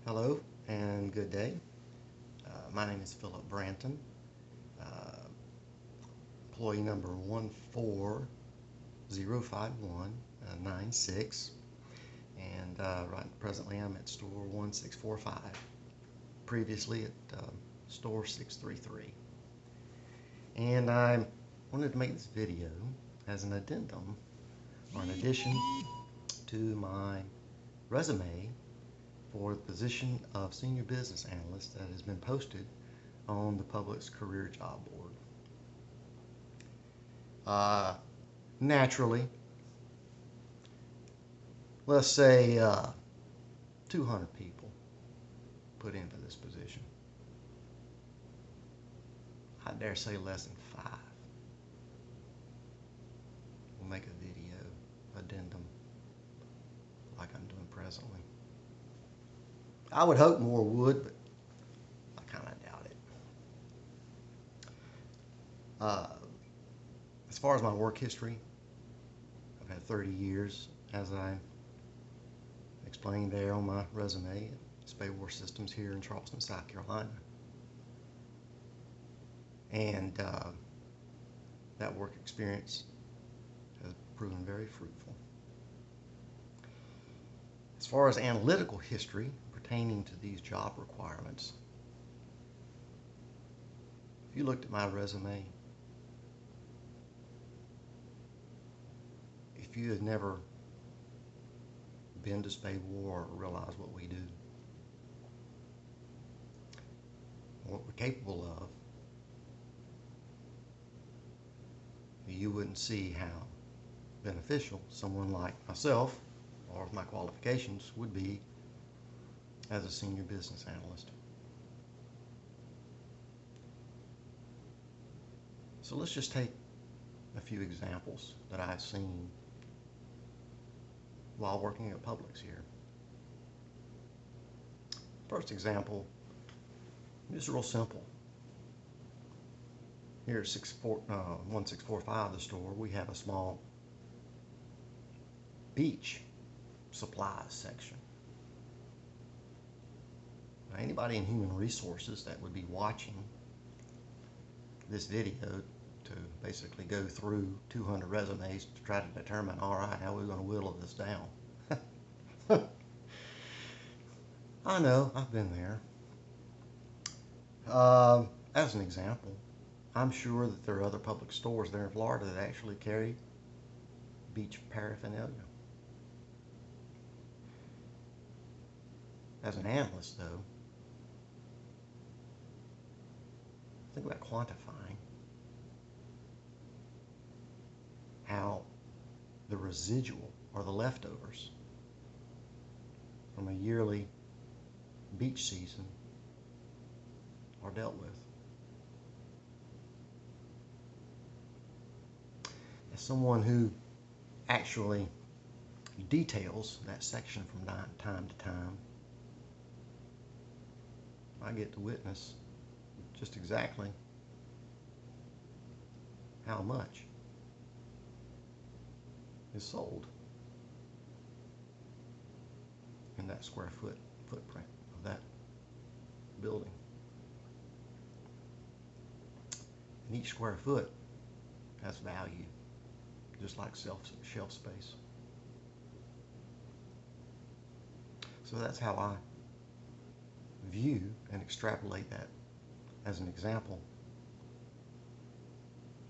Hello and good day. My name is Philip Branton, uh, employee number 1405196, and presently I'm at store 1645, previously at store 633. And I wanted to make this video as an addendum or an addition to my resume for the position of Senior Business Analyst that has been posted on the Public's Career Job Board. Naturally, let's say 200 people put into this position. I dare say less than 5 will make a video addendum like I'm doing presently. I would hope more would, but I kind of doubt it. As far as my work history, I've had 30 years, as I explained there on my resume, at Spay War Systems here in Charleston, South Carolina. And that work experience has proven very fruitful. As far as analytical history pertaining to these job requirements, if you looked at my resume, if you had never been to Spay War or realized what we do, what we're capable of, you wouldn't see how beneficial someone like myself or with my qualifications would be as a senior business analyst. So let's just take a few examples that I've seen while working at Publix here. First example is real simple. Here at 1645, the store, we have a small beach supplies section. Now, anybody in human resources that would be watching this video to basically go through 200 resumes to try to determine, all right, how are we going to whittle this down? I know, I've been there. As an example, I'm sure that there are other Publix stores there in Florida that actually carry beach paraphernalia. As an analyst, though, think about quantifying how the residual or the leftovers from a yearly beach season are dealt with. As someone who actually details that section from time to time, I get to witness just exactly how much is sold in that square footprint of that building. And each square foot has value, just like shelf space. So that's how I view and extrapolate that as an example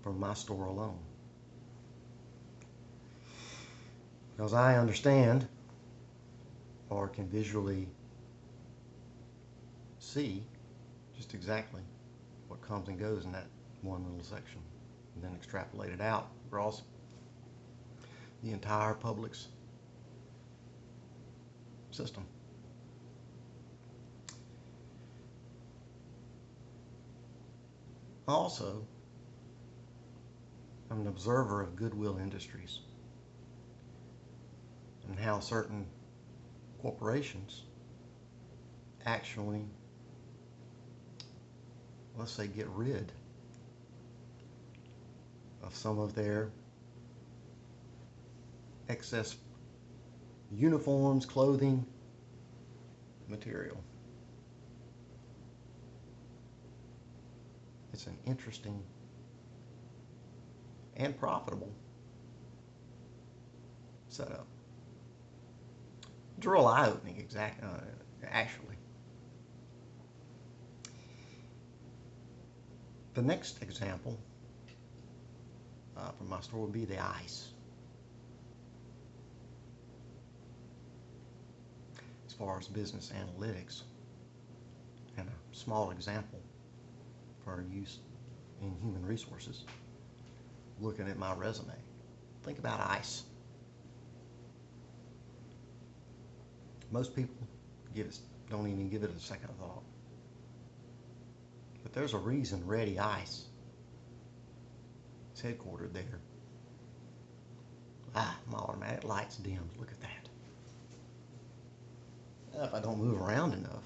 from my store alone. Because I understand or can visually see just exactly what comes and goes in that one little section, and then extrapolate it out across the entire Publix system. Also, I'm an observer of Goodwill Industries and how certain corporations actually, let's say, get rid of some of their excess uniforms, clothing, material. It's an interesting and profitable setup. It's real eye-opening, actually. The next example from my store would be the ice. As far as business analytics, and a small example for use in human resources, looking at my resume. Think about ice. Most people don't even give it a second thought. But there's a reason Ready Ice is headquartered there. My automatic lights dimmed. Look at that. If I don't move around enough.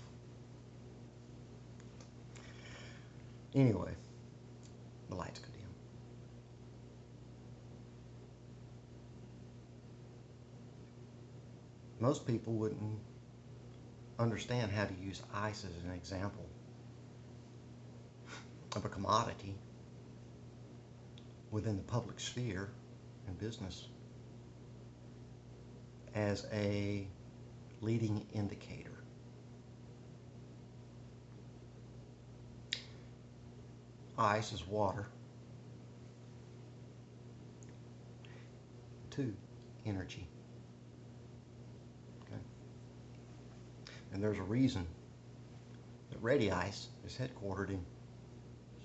Anyway, the lights go dim. Most people wouldn't understand how to use ice as an example of a commodity within the public sphere and business as a leading indicator. Ice is water. 2, energy. Okay. And there's a reason that Ready Ice is headquartered in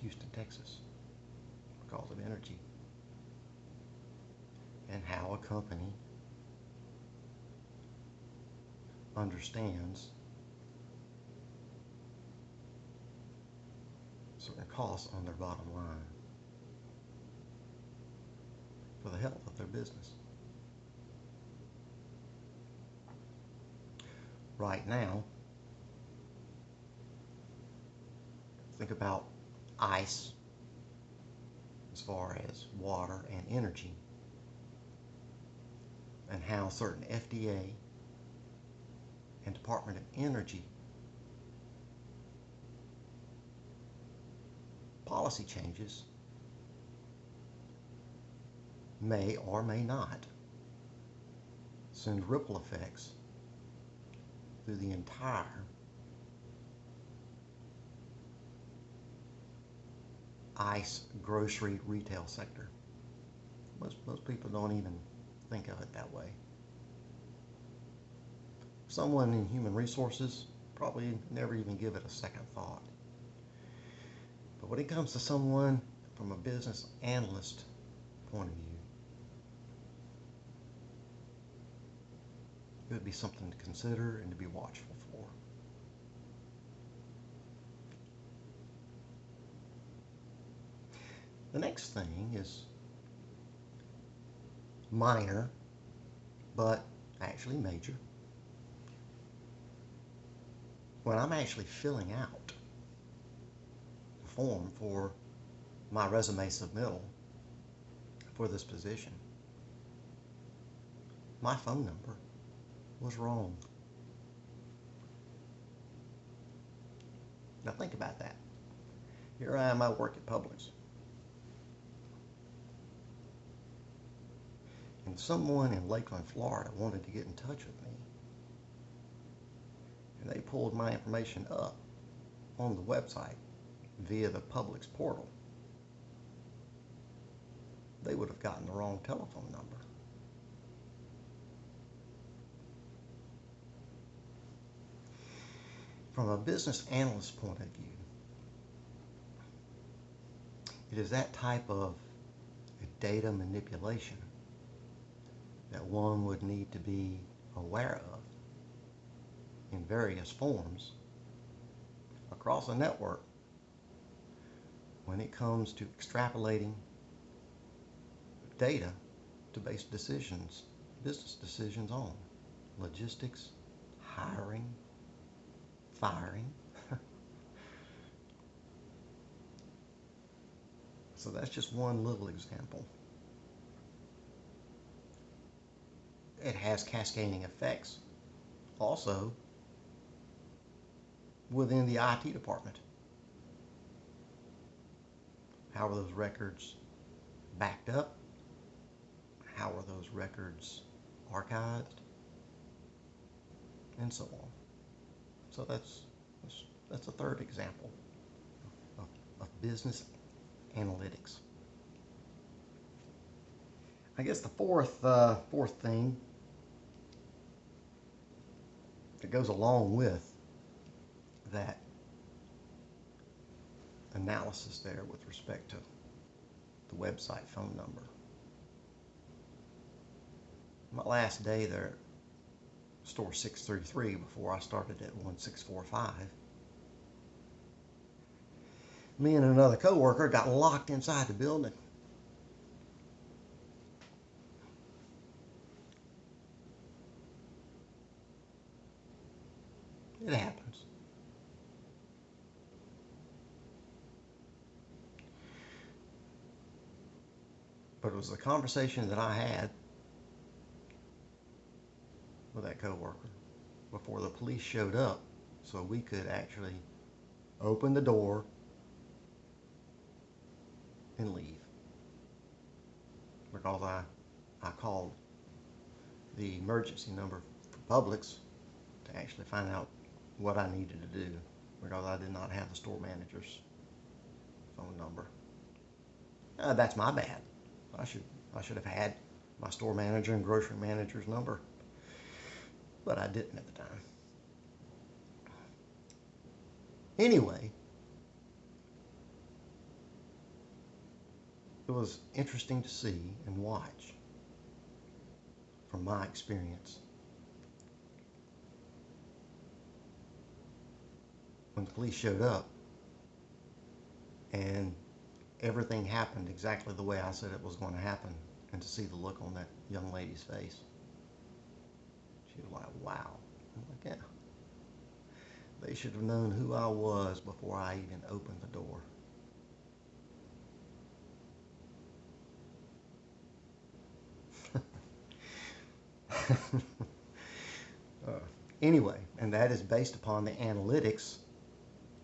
Houston, Texas, because of energy and how a company understands certain costs on their bottom line for the health of their business. Right now, think about ice as far as water and energy, and how certain FDA and Department of Energy policy changes may or may not send ripple effects through the entire ice grocery retail sector. Most people don't even think of it that way. Someone in human resources probably never even give it a second thought. But when it comes to someone from a business analyst point of view, it would be something to consider and to be watchful for. The next thing is minor, but actually major. When I'm actually filling out the form for my resume submittal for this position, my phone number was wrong. Now think about that. Here I am, I work at Publix. And someone in Lakeland, Florida wanted to get in touch with me. And they pulled my information up on the website via the Publix portal. They would have gotten the wrong telephone number. From a business analyst point of view, it is that type of data manipulation that one would need to be aware of in various forms across a network when it comes to extrapolating data to base decisions, business decisions on logistics, hiring, firing. So that's just one little example. It has cascading effects also within the IT department. How are those records backed up? How are those records archived? And so on. So that's a third example of business analytics. I guess the fourth thing that goes along with that analysis there with respect to the website phone number. My last day there at store 633 before I started at 1645, me and another coworker got locked inside the building. It happens. But it was a conversation that I had with that coworker before the police showed up, so we could actually open the door and leave. Because I called the emergency number for Publix to actually find out what I needed to do, because I did not have the store manager's phone number. That's my bad. I should have had my store manager and grocery manager's number, but I didn't at the time. Anyway, it was interesting to see and watch from my experience when the police showed up and everything happened exactly the way I said it was going to happen, and to see the look on that young lady's face. She was like, wow. I'm like, yeah. They should have known who I was before I even opened the door. Anyway, and that is based upon the analytics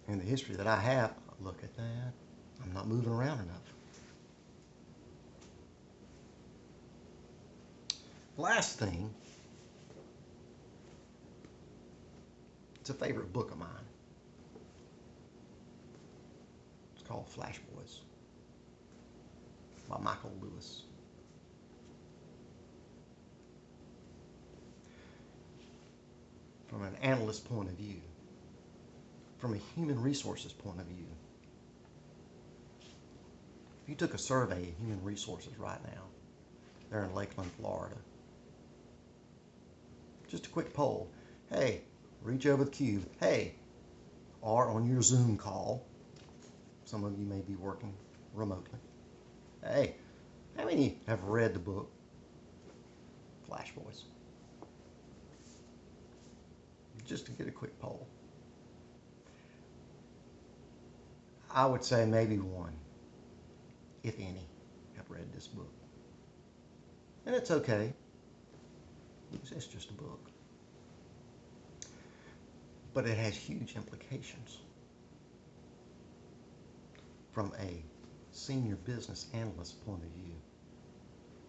and the history that I have. Look at that. I'm not moving around enough. Last thing, it's a favorite book of mine. It's called Flash Boys by Michael Lewis. From an analyst point of view, from a human resources point of view, if you took a survey of human resources right now, they're in Lakeland, Florida, just a quick poll. Hey, reach over the cube. Hey, or on your Zoom call, some of you may be working remotely. Hey, how many have read the book Flash Boys? Just to get a quick poll. I would say maybe one, if any, have read this book. And it's okay. It's just a book. But it has huge implications from a senior business analyst point of view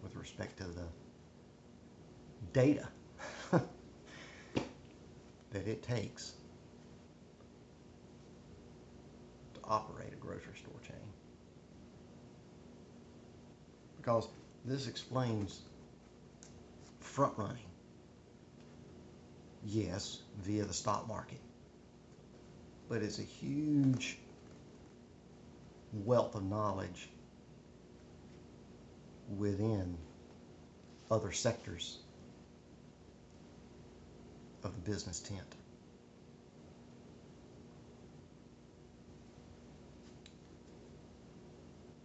with respect to the data that it takes to operate a grocery store chain. Because this explains front running. Yes, via the stock market. But it's a huge wealth of knowledge within other sectors of the business tent.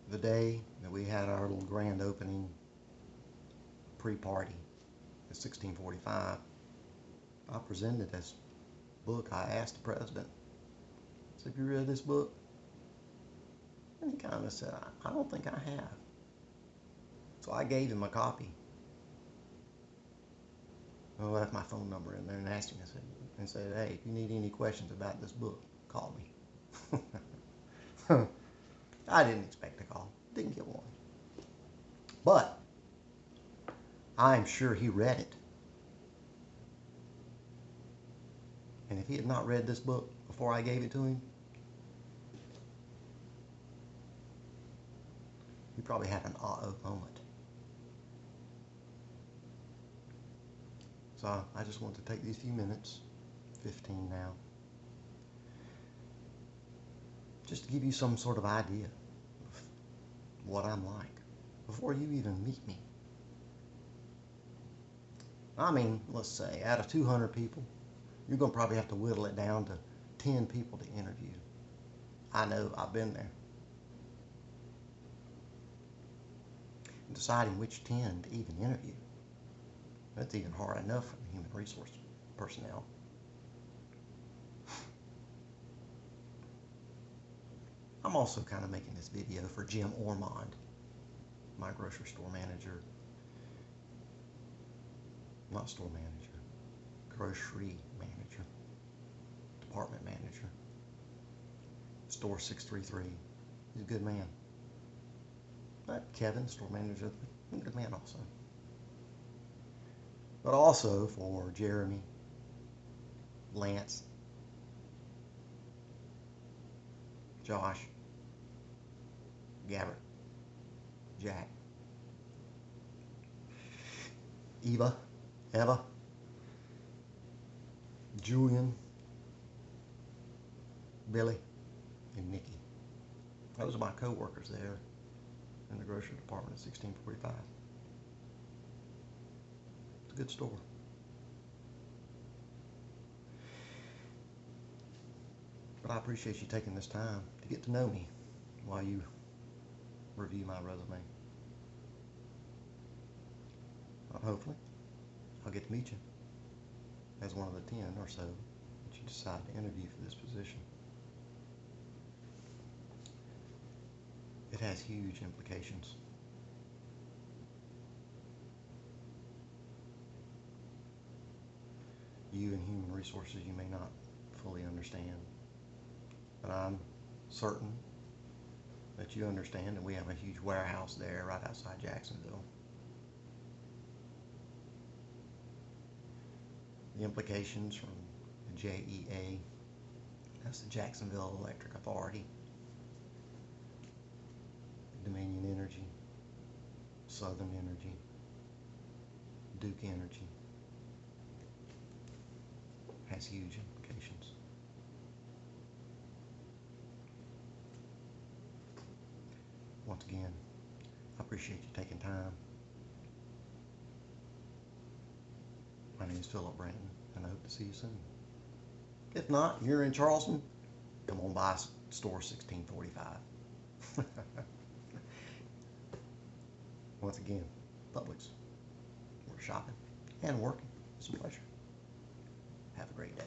The day that we had our little grand opening pre-party at 1645, I presented this book. I asked the president, I said, have you read this book? And he kind of said, I don't think I have. So I gave him a copy. I left my phone number in there and asked him, I said, and said, hey, if you need any questions about this book, call me. I didn't expect a call. Didn't get one. But I'm sure he read it. And if he had not read this book before I gave it to him, he probably had an uh-oh moment. So I just want to take these few minutes, 15 now, just to give you some sort of idea of what I'm like before you even meet me. I mean, let's say out of 200 people, you're going to probably have to whittle it down to 10 people to interview. I know, I've been there. Deciding which 10 to even interview, that's even hard enough for the human resource personnel. I'm also kind of making this video for Jim Ormond, my grocery store manager, not store manager, grocery manager, department manager, store 633. He's a good man. Not Kevin, store manager, a good man also. But also for Jeremy, Lance, Josh, Gabbert, Jack, Eva, Julian, Billy, and Nikki. Those are my co-workers there in the grocery department at 1645. It's a good store. But I appreciate you taking this time to get to know me while you review my resume. Hopefully, I'll get to meet you as one of the 10 or so that you decide to interview for this position. It has huge implications. You in human resources, you may not fully understand, but I'm certain that you understand that we have a huge warehouse there right outside Jacksonville. The implications from the JEA, that's the Jacksonville Electric Authority, Dominion Energy, Southern Energy, Duke Energy, has huge implications. Once again, I appreciate you taking time. My name is Philip Branton, and I hope to see you soon. If not, you're in Charleston, come on by store 1645. Once again, Publix, where shopping and working is a pleasure. Have a great day.